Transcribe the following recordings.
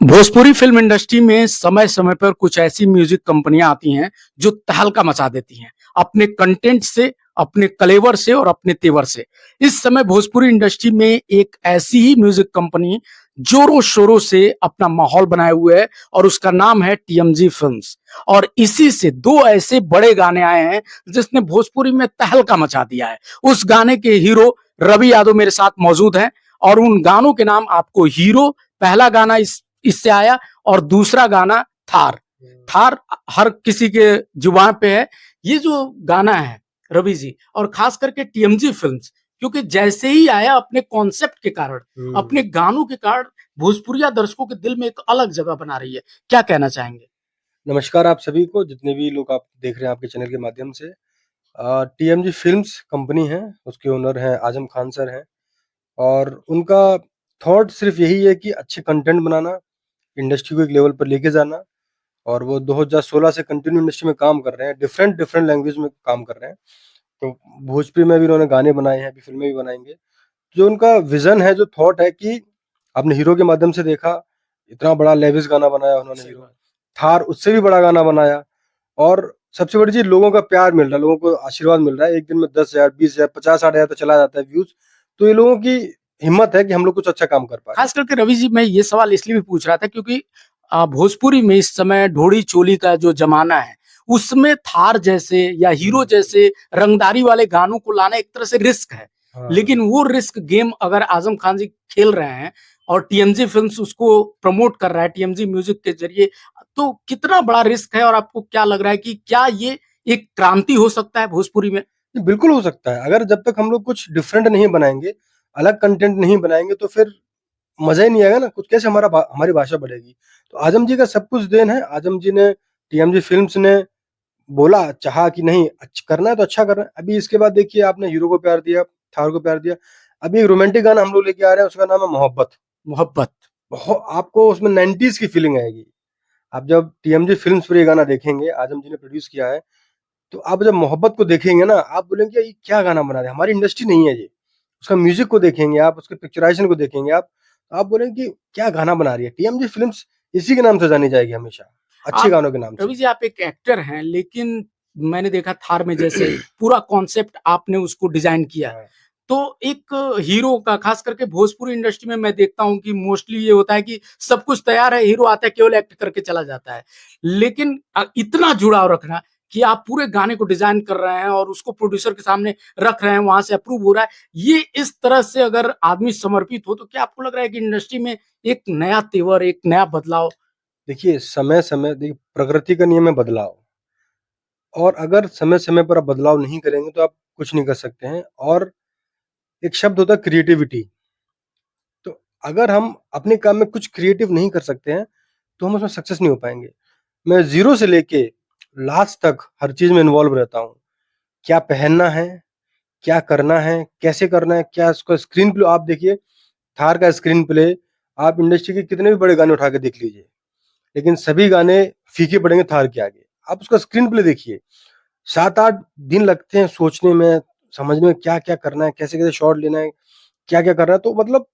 Bhojpuri film industry में समय समय पर कुछ ऐसी म्यूजिक कंपनियां आती हैं जो तहलका मचा देती हैं अपने कंटेंट से, अपने कलेवर से और अपने तेवर से। इस समय भोजपुरी इंडस्ट्री में एक ऐसी ही म्यूजिक कंपनी जोरों शोरों से अपना माहौल बनाए हुए है और उसका नाम है टीएमजी फिल्म्स। और इसी से दो ऐसे बड़े गाने आए हैं जिसने भोजपुरी में तहलका मचा दिया है। उस गाने के हीरो रवि यादव मेरे साथ मौजूद हैं और उन गानों के नाम आपको हीरो, पहला गाना इससे आया और दूसरा गाना थार। थार हर किसी के जुबान पे है। ये जो गाना है रवि जी, और खास करके टीएमजी फिल्म्स, क्योंकि जैसे ही आया अपने कॉन्सेप्ट के कारण, अपने गानों के कारण भोजपुरिया दर्शकों के दिल में एक अलग जगह बना रही है। क्या कहना चाहेंगे? नमस्कार आप सभी को, जितने भी लोग आप देख रहे हैं आपके चैनल के माध्यम से। टीएमजी फिल्म्स कंपनी है, उसके ओनर हैं आजम खान सर हैं और उनका थॉट सिर्फ यही है कि अच्छे कंटेंट बनाना, इंडस्ट्री को एक लेवल पर लेके जाना। और वो 2016 से कंटिन्यू इंडस्ट्री में काम कर रहे हैं, डिफरेंट डिफरेंट लैंग्वेज में काम कर रहे हैं। तो भोजपुरी में भी उन्होंने गाने बनाए हैं, अभी फिल्में भी बनाएंगे। जो उनका विजन है, जो थॉट है कि आपने हीरो के माध्यम से देखा, इतना बड़ा लेविस गाना बनाया उन्होंने हीरो। थार उससे भी बड़ा गाना बनाया और सबसे बड़ी चीज, लोगों का प्यार मिल रहा है, लोगों को आशीर्वाद मिल रहा है। एक दिन में 10,000, 20,000, 50-60,000 तो चला जाता है व्यूज। तो ये लोगों की हिम्मत है कि हम लोग कुछ अच्छा काम कर पाए। खास करके रवि जी, मैं ये सवाल इसलिए भी पूछ रहा था क्योंकि भोजपुरी में इस समय ढोड़ी चोली का जो जमाना है, उसमें थार जैसे या हीरो जैसे रंगदारी वाले गानों को लाना एक तरह से रिस्क है। हाँ। लेकिन वो रिस्क गेम अगर आजम खान जी खेल रहे हैं और टीएमजी फिल्म्स उसको प्रमोट कर रहा है टीएमजी म्यूजिक के जरिए, तो कितना बड़ा रिस्क है और आपको क्या लग रहा है कि क्या ये एक क्रांति हो सकता है भोजपुरी में? बिल्कुल हो सकता है। अगर जब तक हम लोग कुछ डिफरेंट नहीं बनाएंगे, अलग कंटेंट नहीं बनाएंगे, तो फिर मजा ही नहीं आएगा ना। कुछ कैसे हमारी भाषा बढ़ेगी। तो आजम जी का सब कुछ देन है। आजम जी ने, टीएमजी फिल्म्स ने बोला, चाहा कि नहीं करना है तो अच्छा करना है। अभी इसके बाद देखिए, आपने हीरो को प्यार दिया, थार को प्यार दिया। अभी एक रोमांटिक गाना हम लोग लेके आ रहे हैं, उसका नाम है मोहब्बत। मोहब्बत। बहुत आपको उसमें 90s की फीलिंग आएगी। आप जब टीएमजी फिल्म्स पर ये गाना देखेंगे, आजम जी ने प्रोड्यूस किया है, तो आप जब मोहब्बत को देखेंगे ना, आप बोलेंगे ये क्या गाना बना रहे हैं, हमारी इंडस्ट्री नहीं है ये। उसका म्यूजिक को देखेंगे आप, उसके पिक्चराइजेशन को देखेंगे आप बोलेंगे कि क्या गाना बना रही है टीएमजी फिल्म्स। इसी के नाम से जानी जाएगी हमेशा, अच्छे आप गानों के नाम से। रवि जी, आप एक एक्टर हैं, लेकिन मैंने देखा थार में जैसे पूरा कॉन्सेप्ट आपने उसको डिजाइन किया। हाँ। तो एक हीरो का, खास करके भोजपुरी इंडस्ट्री में मैं देखता हूँ कि मोस्टली ये होता है कि सब कुछ तैयार है, हीरो आता है, केवल एक्ट करके चला जाता है। लेकिन इतना जुड़ाव रखना कि आप पूरे गाने को डिजाइन कर रहे हैं और उसको प्रोड्यूसर के सामने रख रहे हैं, वहां से अप्रूव हो रहा है। ये इस तरह से अगर आदमी समर्पित हो, तो क्या आपको लग रहा है कि इंडस्ट्री में एक नया तेवर, एक नया बदलाव? देखिए, समय-समय देखिए, प्रकृति का नियम है बदलाव। और अगर समय-समय पर आप बदलाव नहीं करेंगे तो आप कुछ नहीं कर सकते हैं। और एक शब्द होता है क्रिएटिविटी। तो अगर हम अपने काम में कुछ क्रिएटिव नहीं कर सकते हैं, तो हम उसमें सक्सेस नहीं हो पाएँगे। मैं ज़ीरो से लेके लास्ट तक हर चीज़ में इन्वॉल्व रहता हूँ। क्या पहनना है, क्या करना है, कैसे करना है, क्या इसका स्क्रीन प्ले। आप देखिए, थार का स्क्रीन प्ले, आप इंडस्ट्री के कितने भी बड़े गाने उठा के देख लीजिए, लेकिन सभी गाने फीके पड़ेंगे थार के आगे। आप उसका स्क्रीन प्ले देखिए, 7-8 दिन लगते हैं सोचने में, समझने में क्या-क्या करना है, कैसे-कैसे शॉट लेना है, क्या-क्या करना है। तो मतलब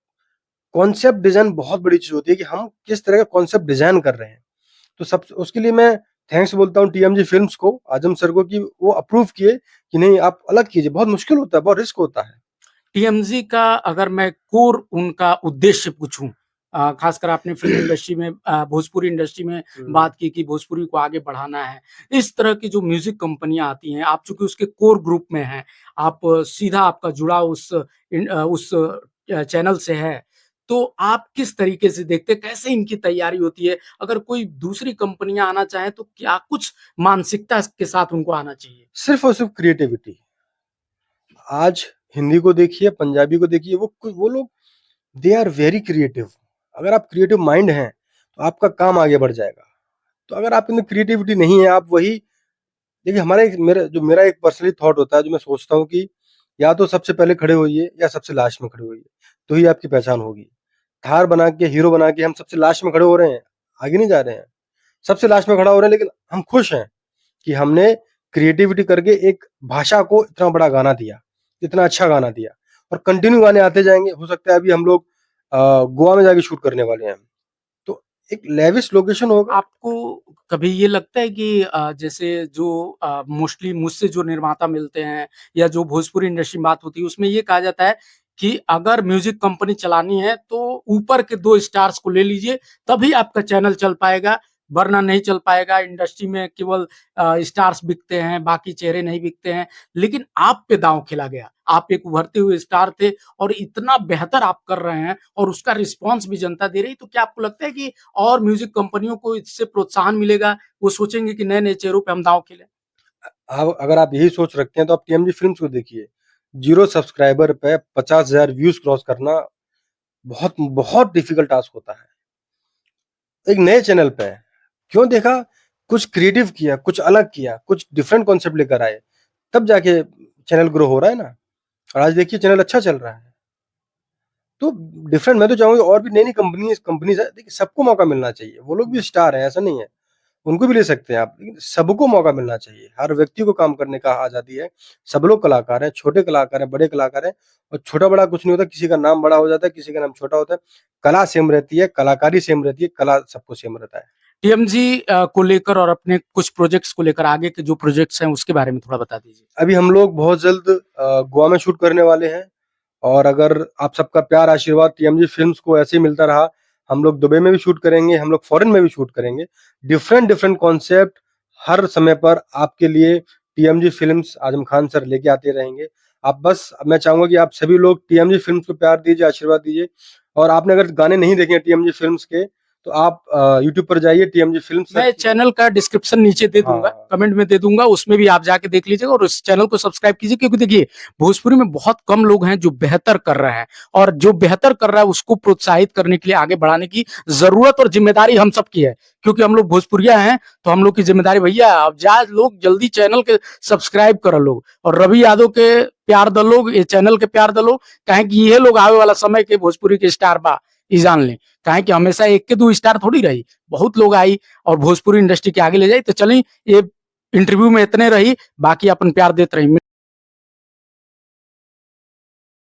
कॉन्सेप्ट डिज़ाइन बहुत बड़ी चीज़ होती है कि हम किस तरह का कॉन्सेप्ट डिज़ाइन कर रहे हैं। तो सब उसके लिए मैं थैंक्स बोलता हूँ टीएमजी फिल्म्स को, आजम सर को, कि वो अप्रूव किए कि नहीं आप अलग कीजिए। बहुत मुश्किल होता है, बहुत रिस्क होता है। टीएमज़ी का अगर मैं कोर उनका उद्देश्य पूछूँ, खासकर आपने फ़िल्म इंडस्ट्री में, भोजपुरी इंडस्ट्री में बात की कि भोजपुरी को आगे बढ़ाना है। इस तरह की जो म्यूज़िक कंपनियाँ आती हैं, आप चूँकि उसके कोर ग्रुप में हैं, आप सीधा आपका जुड़ाव उस चैनल से है, तो आप किस तरीके से देखते हैं? कैसे इनकी तैयारी होती है? अगर कोई दूसरी कंपनियाँ आना चाहें, तो क्या कुछ मानसिकता के साथ उनको आना चाहिए? सिर्फ़ और सिर्फ़ क्रिएटिविटी। आज हिंदी को देखिए, पंजाबी को देखिए, वो लोग दे आर वेरी क्रिएटिव। अगर आप क्रिएटिव माइंड हैं, तो आपका काम आगे बढ़ जाएगा। तो अगर आपके अंदर क्रिएटिविटी नहीं है, आप वही देखिए। मेरा एक पर्सनली थॉट होता है, जो मैं सोचता हूँ कि या तो सबसे पहले खड़े होइए या सबसे लास्ट में खड़े होइए, तो ही आपकी पहचान होगी। थार बना के, हीरो बना के हम सबसे लास्ट में खड़े हो रहे हैं, आगे नहीं जा रहे हैं। सबसे लास्ट में खड़ा हो रहे हैं, लेकिन हम खुश हैं कि हमने क्रिएटिविटी करके एक भाषा को इतना बड़ा गाना दिया, इतना अच्छा गाना दिया। और कंटिन्यू गाने आते जाएँगे। हो सकता है अभी हम लोग गोवा में जाके शूट करने वाले हैं। तो एक लेविश लोकेशन होगा। आपको कभी ये लगता है कि जैसे जो मोस्टली मुझसे जो निर्माता मिलते हैं या जो भोजपुरी इंडस्ट्री में बात होती है उसमें ये कहा जाता है कि अगर म्यूजिक कंपनी चलानी है तो ऊपर के 2 स्टार्स को ले लीजिए तभी आपका चैनल चल पाएगा, वरना नहीं चल पाएगा। इंडस्ट्री में केवल स्टार्स बिकते हैं, बाकी चेहरे नहीं बिकते हैं। लेकिन आप पे दांव खेला गया। आप एक उभरते हुए स्टार थे और इतना बेहतर आप कर रहे हैं और उसका रिस्पॉन्स भी जनता दे रही है। तो क्या आपको लगता है कि और म्यूजिक कंपनियों को इससे प्रोत्साहन मिलेगा, वो सोचेंगे कि नए-नए चेहरों पे हम दांव खेलें? अब अगर आप यही सोच रखते हैं तो आप टीएमजी फिल्म्स को देखिए। 0 सब्सक्राइबर पे 50,000 व्यूज़ क्रॉस करना बहुत बहुत डिफिकल्ट टास्क होता है। एक नए चैनल पे क्यों देखा, कुछ क्रिएटिव किया, कुछ अलग किया, कुछ डिफरेंट कॉन्सेप्ट लेकर आए, तब जाके चैनल ग्रो हो रहा है ना। और आज देखिए चैनल अच्छा चल रहा है। तो डिफरेंट, मैं तो चाहूँगा और भी नई-नई कंपनीज़ है, देखिए सबको मौका मिलना चाहिए। वो लोग भी स्टार हैं, ऐसा नहीं है। उनको भी ले सकते हैं आप, लेकिन सबको मौका मिलना चाहिए। हर व्यक्ति को काम करने का आज़ादी है। सब लोग कलाकार हैं, छोटे कलाकार हैं, बड़े कलाकार हैं और छोटा-बड़ा कुछ नहीं होता। किसी का नाम बड़ा हो जाता है, किसी का नाम छोटा होता है। कला सेम रहती है, कलाकारी सेम रहती है, कला सबको सेम रहता है। टीएमजी को लेकर और अपने कुछ प्रोजेक्ट्स को लेकर आगे के जो प्रोजेक्ट्स हैं उसके बारे में थोड़ा बता दीजिए? अभी हम लोग बहुत जल्द गोवा में शूट करने वाले हैं और अगर आप सबका प्यार आशीर्वाद टीएमजी फिल्म्स को ऐसे ही मिलता रहा, हम लोग दुबई में भी शूट करेंगे, हम लोग फॉरेन में भी शूट करेंगे। डिफरेंट कॉन्सेप्ट हर समय पर आपके लिए TMG films Azam Khan sir लेके आते रहेंगे। आप बस, मैं चाहूँगा कि आप सभी लोग टीएमजी फिल्म्स को प्यार दीजिए, आशीर्वाद दीजिए। और आपने अगर गाने नहीं देखे हैं टीएमजी फिल्म्स के, तो आप यूट्यूब पर जाइए, टीएमजी फिल्म्स मैं सर्च कीजिए। चैनल का डिस्क्रिप्शन नीचे दे दूंगा, हाँ। कमेंट में दे दूंगा, उसमें भी आप जाके देख लीजिएगा और उस चैनल को सब्सक्राइब कीजिए क्योंकि देखिए भोजपुरी में बहुत कम लोग हैं जो बेहतर कर रहे हैं और जो बेहतर कर रहा है उसको प्रोत्साहित करने के लिए आगे बढ़ाने की जरूरत और जिम्मेदारी हम सबकी है क्योंकि हम लोग भोजपुरिया हैं। तो हम लोग की जिम्मेदारी भैया, अब जा लोग जल्दी चैनल के सब्सक्राइब करो लोग और रवि यादव के प्यार दो लोग, ये चैनल के प्यार दो लोग, कहे कि ये लोग आवे वाला समय के भोजपुरी के स्टार बा ई जान लें। कहे कि हमेशा एक के 2 स्टार थोड़ी रही, बहुत लोग आई और भोजपुरी इंडस्ट्री के आगे ले जाई। तो चलें, ये इंटरव्यू में इतने रही, बाकी अपन प्यार देते रही।